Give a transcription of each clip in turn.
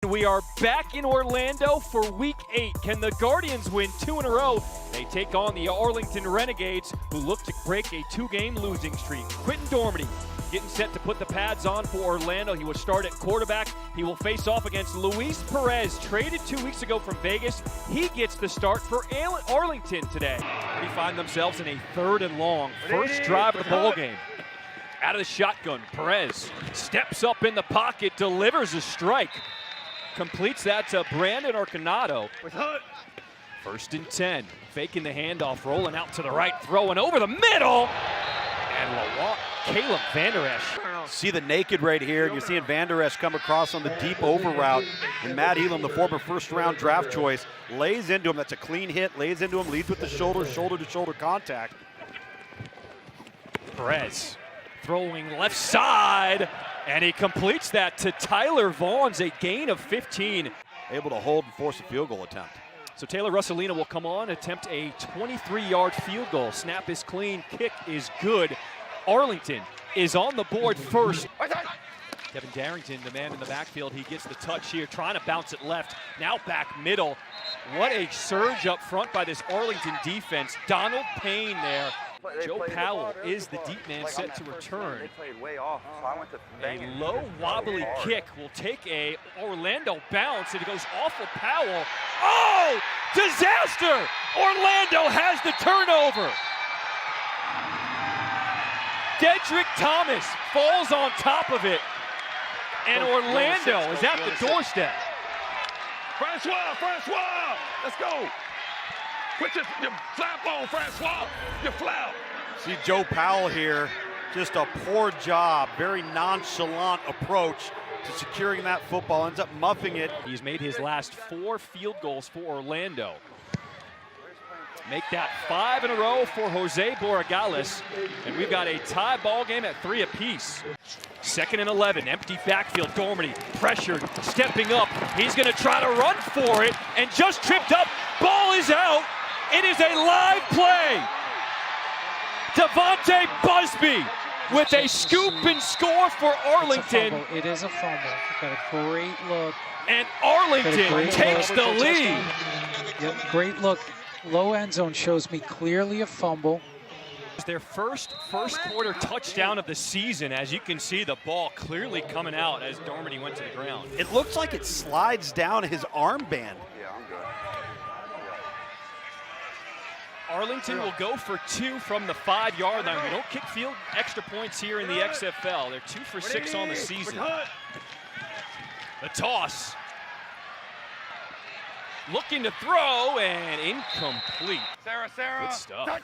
we are back in Orlando for Week 8. Can the Guardians win 2 in a row? They take on the Arlington Renegades, who look to break a 2-game losing streak. Quinten Dormady getting set to put the pads on for Orlando. He will start at quarterback. He will face off against Luis Perez, traded 2 weeks ago from Vegas. He gets the start for Arlington today. They find themselves in a 3rd and long, first drive of the ball game. Out of the shotgun, Perez steps up in the pocket, delivers a strike. Completes that to Brandon Arconado. 1st and 10, faking the handoff, rolling out to the right, throwing over the middle. And Caleb Van Der Esch. See the naked right here. You're seeing Van Der Esch come across on the deep over route. And Matt Elam, the former first-round draft choice, lays into him. That's a clean hit, lays into him, leads with the shoulder, shoulder-to-shoulder contact. Perez throwing left side, and he completes that to Tyler Vaughn's, a gain of 15. Able to hold and force a field goal attempt. So Taylor Russolino will come on, attempt a 23-yard field goal. Snap is clean, kick is good. Arlington is on the board first. Kevin Darrington, the man in the backfield, he gets the touch here, trying to bounce it left, now back middle. What a surge up front by this Arlington defense. Donald Payne there. Joe Powell is the deep man set to return. A low wobbly kick will take a Orlando bounce, and it goes off of Powell. Oh, disaster! Orlando has the turnover. Dedrick Thomas falls on top of it, and Orlando is at the doorstep. Francois, let's go. Put your flap on, Francois, your flap. See Joe Powell here, just a poor job, very nonchalant approach to securing that football, ends up muffing it. He's made his last 4 field goals for Orlando. Make that 5 in a row for Jose Borregales, and we've got a tie ball game at 3 apiece. 2nd and 11, empty backfield, Dormady pressured, stepping up. He's gonna try to run for it, and just tripped up, ball is out. It is a live play. Devontae Busby with a scoop and score for Arlington. It is a fumble. Got a great look. And Arlington takes the lead. Yep, great look. Low end zone shows me clearly a fumble. It's their first quarter touchdown of the season. As you can see, the ball clearly coming out as Dormady went to the ground. It looks like it slides down his armband. Arlington will go for 2 from the 5-yard line. We don't kick field extra points here in the XFL. They're 2 for 6 on the season. The toss. Looking to throw, and incomplete. Good stuff.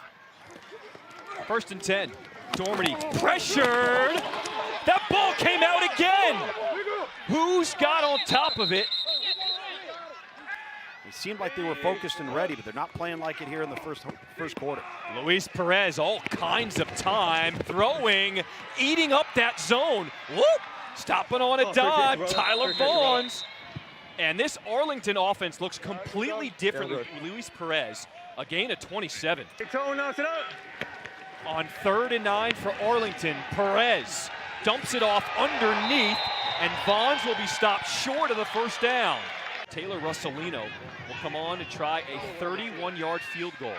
1st and 10. Dormady pressured. That ball came out again. Who's got on top of it? It seemed like they were focused and ready, but they're not playing like it here in the first quarter. Luis Perez, all kinds of time, throwing, eating up that zone. Whoop! Stopping on a dime, Tyler Vaughn's. And this Arlington offense looks completely different with Luis Perez. A gain of 27. On 3rd and 9 for Arlington, Perez dumps it off underneath, and Vaughn's will be stopped short of the 1st down. Taylor Russolino will come on to try a 31-yard field goal.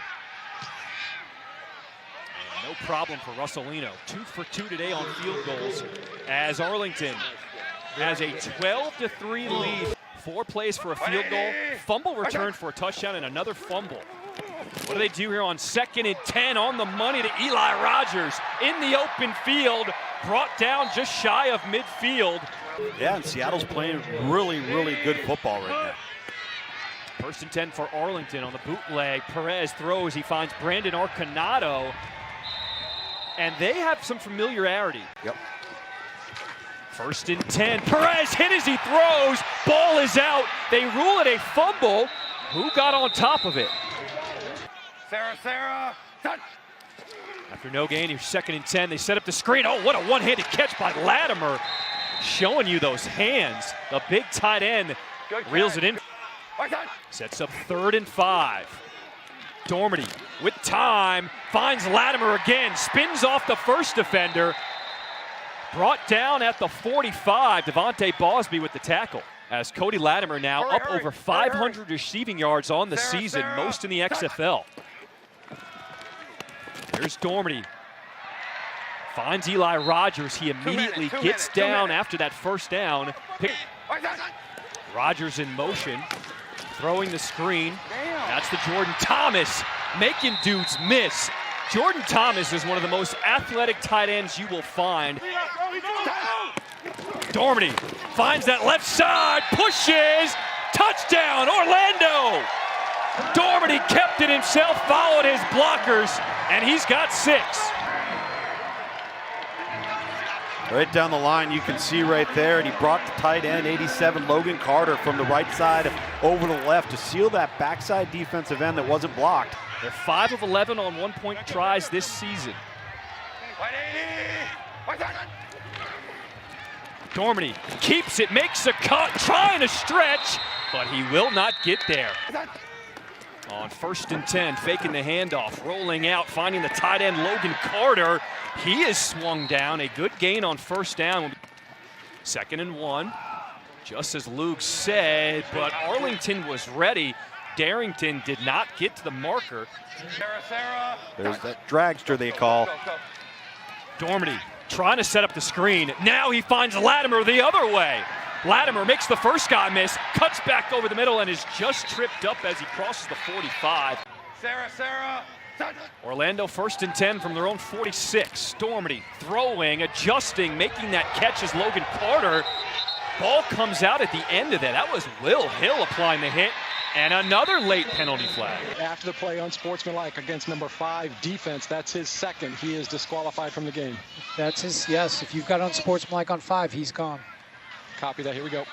And no problem for Russolino. 2 for 2 today on field goals as Arlington has a 12-3 lead. 4 plays for a field goal, fumble return for a touchdown, and another fumble. What do they do here on 2nd and 10 on the money to Eli Rogers in the open field, brought down just shy of midfield. Yeah, and Seattle's playing really, really good football right now. 1st and 10 for Arlington on the bootleg. Perez throws, he finds Brandon Arconado, and they have some familiarity. Yep. 1st and 10, Perez hit as he throws, ball is out. They rule it a fumble. Who got on top of it? Sarah, touch. After no gain, here's 2nd and 10. They set up the screen. Oh, what a one-handed catch by Latimer. Showing you those hands. The big tight end reels it in. Sets up 3rd and 5. Dormady with time, finds Latimer again, spins off the first defender. Brought down at the 45, Devontae Busby with the tackle. as Cody Latimer now up over 500 receiving yards on the season, most in the XFL. Here's Dormady. Finds Eli Rogers. He immediately gets down after that first down. Rogers in motion, throwing the screen. That's the Jordan Thomas, making dudes miss. Jordan Thomas is one of the most athletic tight ends you will find. Dormady finds that left side, pushes, touchdown, Orlando! Dormady kept it himself, followed his blockers, and he's got 6. Right down the line, you can see right there, and he brought the tight end, 87, Logan Carter, from the right side over the left to seal that backside defensive end that wasn't blocked. They're 5 of 11 on one-point tries this season. Dormady keeps it, makes a cut, trying to stretch, but he will not get there. On 1st and 10, faking the handoff, rolling out, finding the tight end Logan Carter. He is swung down, a good gain on 1st down. 2nd and 1, just as Luke said, but Arlington was ready. Darrington did not get to the marker. There's that dragster they call. Dormady trying to set up the screen. Now he finds Latimer the other way. Latimer makes the first guy miss, cuts back over the middle, and is just tripped up as he crosses the 45. Orlando 1st and 10 from their own 46. Dormady throwing, adjusting, making that catch as Logan Carter. Ball comes out at the end of that. That was Will Hill applying the hit. And another late penalty flag. After the play, unsportsmanlike against number 5 defense. That's his 2nd. He is disqualified from the game. That's his, yes. If you've got unsportsmanlike on 5, he's gone. Copy that. Here we go.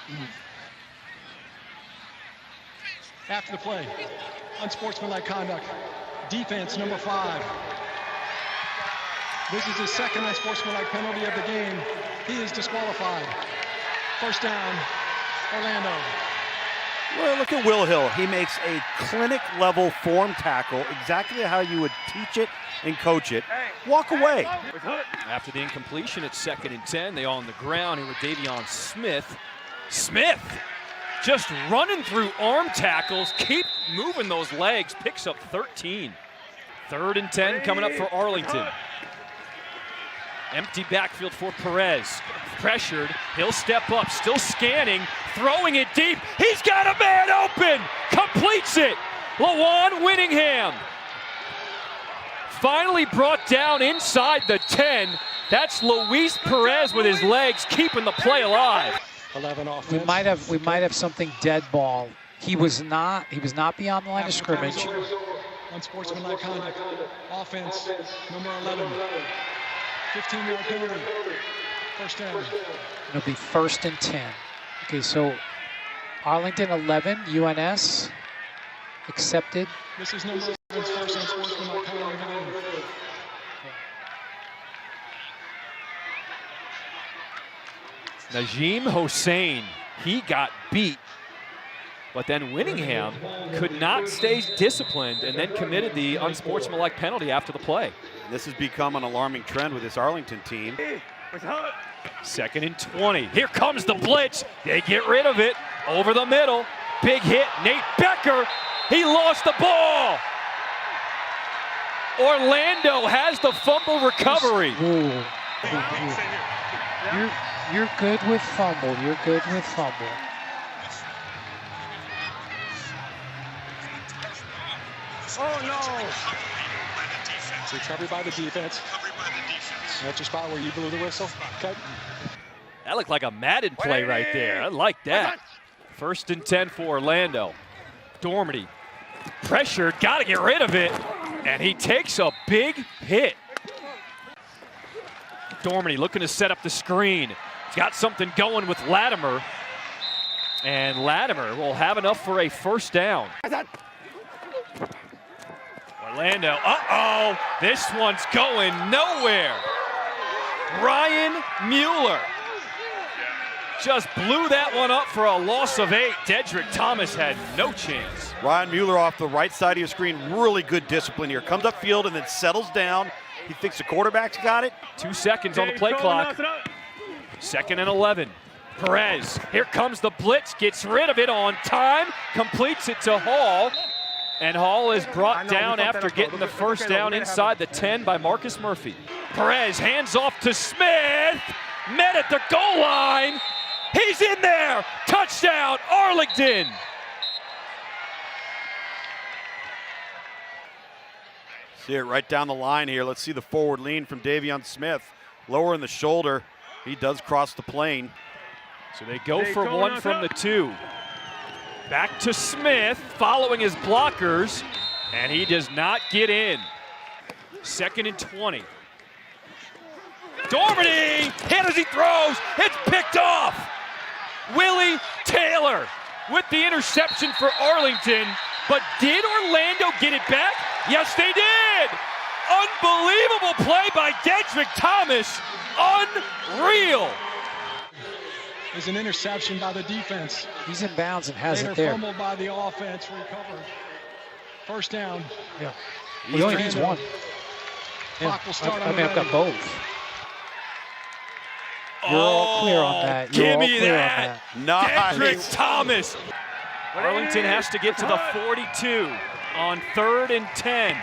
After the play, unsportsmanlike conduct. Defense, number 5. This is his 2nd unsportsmanlike penalty of the game. He is disqualified. 1st down, Orlando. Well, look at Will Hill. He makes a clinic-level form tackle, exactly how you would teach it and coach it. Walk away. After the incompletion, it's 2nd and 10. They on the ground here with Davion Smith. Smith just running through arm tackles, keep moving those legs, picks up 13. 3rd and 10 coming up for Arlington. Empty backfield for Perez. Pressured, he'll step up, still scanning, throwing it deep. He's got a man open, completes it. Lawan Winningham. Finally brought down inside the 10. That's Luis Perez with his legs keeping the play alive. 11 off. We might have something dead ball. He was not beyond the line of scrimmage. Unsportsmanlike conduct. Offense, number 11. 15-yard penalty. 1st down. It'll be 1st and 10. Okay, so Arlington 11, UNS accepted. This is number 11's 1st unsportsmanlike penalty of the game. Najim Hossein, he got beat, but then Winningham could not stay disciplined and then committed the unsportsmanlike penalty after the play. This has become an alarming trend with this Arlington team. 2nd and 20. Here comes the blitz. They get rid of it. Over the middle. Big hit. Nate Becker. He lost the ball. Orlando has the fumble recovery. Ooh. You're good with fumble. You're good with fumble. Oh, no. Recovery by the defense. That's your spot where you blew the whistle. Okay. That looked like a Madden play right there. I like that. 1st and 10 for Orlando. Dormady pressured, got to get rid of it, and he takes a big hit. Dormady looking to set up the screen. He's got something going with Latimer, and Latimer will have enough for a 1st down. Orlando, this one's going nowhere. Ryan Mueller just blew that one up for a loss of 8. Dedrick Thomas had no chance. Ryan Mueller off the right side of your screen, really good discipline here. Comes upfield and then settles down. He thinks the quarterback's got it. 2 seconds on the play clock. 2nd and 11. Perez, here comes the blitz, gets rid of it on time, completes it to Hall. And Hall is brought down after getting the first down inside the 10 by Marcus Murphy. Perez hands off to Smith, met at the goal line. He's in there, touchdown, Arlington. See it right down the line here. Let's see the forward lean from Davion Smith. Lower in the shoulder. He does cross the plane. So they go for one from the 2. Back to Smith, following his blockers, and he does not get in. 2nd and 20. Dormady, hit as he throws, it's picked off. Willie Taylor with the interception for Arlington, but did Orlando get it back? Yes, they did. Unbelievable play by Dedrick Thomas, unreal. There's an interception by the defense. He's in bounds and has Later it there. fumbled by the offense, recovered. First down. Yeah. He only needs one. Yeah. Clock will start I on mean, the I've got ready. both. You're all clear on that. You're Give all me clear that. on that. Dedrick Thomas. Arlington has to get to the 42 on 3rd and 10.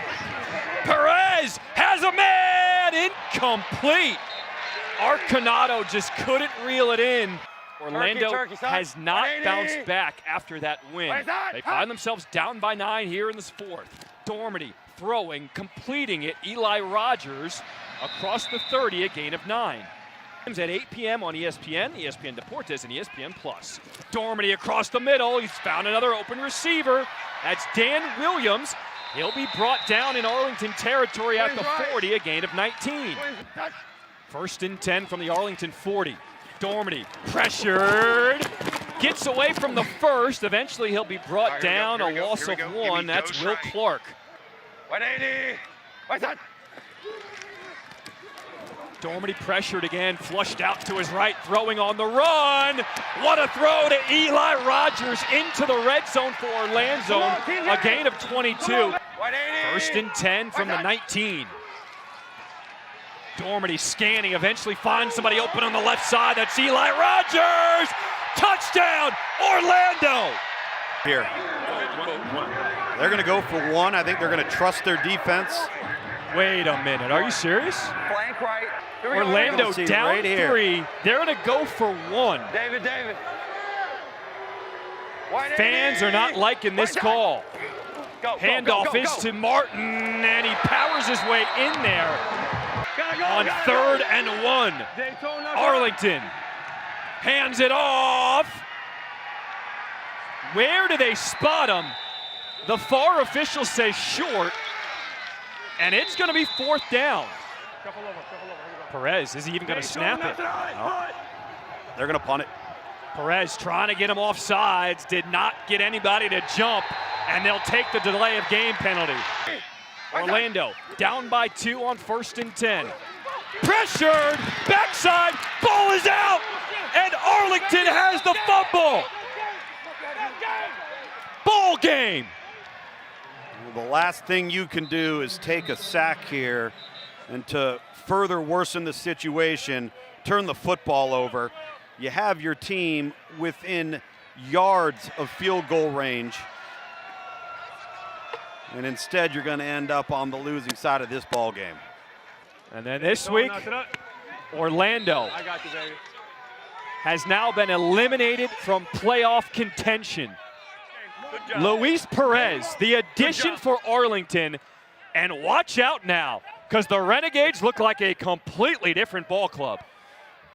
Perez has a man, incomplete. Arcanado just couldn't reel it in. Orlando has not bounced back after that win. They find themselves down by 9 here in this 4th. Dormady throwing, completing it. Eli Rogers across the 30, a gain of 9. At 8 p.m. on ESPN, ESPN Deportes, and ESPN Plus. Dormady across the middle. He's found another open receiver. That's Dan Williams. He'll be brought down in Arlington territory at the 40, a gain of 19. 1st and 10 from the Arlington 40. Dormady pressured, gets away from the first. Eventually he'll be brought down, a loss of 1. That's Will Clark. 180. What's that? Dormady pressured again, flushed out to his right, throwing on the run. What a throw to Eli Rogers into the red zone for Orlando. A gain of 22. 1st and 10 from the 19. Dormady scanning, eventually finds somebody open on the left side. That's Eli Rogers. Touchdown, Orlando. Here. They're going to go for 1. I think they're going to trust their defense. Wait a minute, are you serious? Flank right. Orlando See it down right here. 3. They're going to go for 1. David. Fans are not liking this call. Go, Handoff is to Martin, and he powers his way in there on 3rd and 1. Arlington hands it off. Where do they spot him? The FAR officials say short, and it's going to be 4th down. Perez, is he even going to snap it? No. They're going to punt it. Perez trying to get him off sides, did not get anybody to jump, and they'll take the delay of game penalty. Orlando down by 2 on 1st and 10. Pressured, backside, ball is out, and Arlington has the fumble. Ball game. The last thing you can do is take a sack here, and to further worsen the situation, turn the football over. You have your team within yards of field goal range, and instead you're going to end up on the losing side of this ball game. And then this week, Orlando has now been eliminated from playoff contention. Luis Perez, the addition for Arlington, and watch out now, because the Renegades look like a completely different ball club.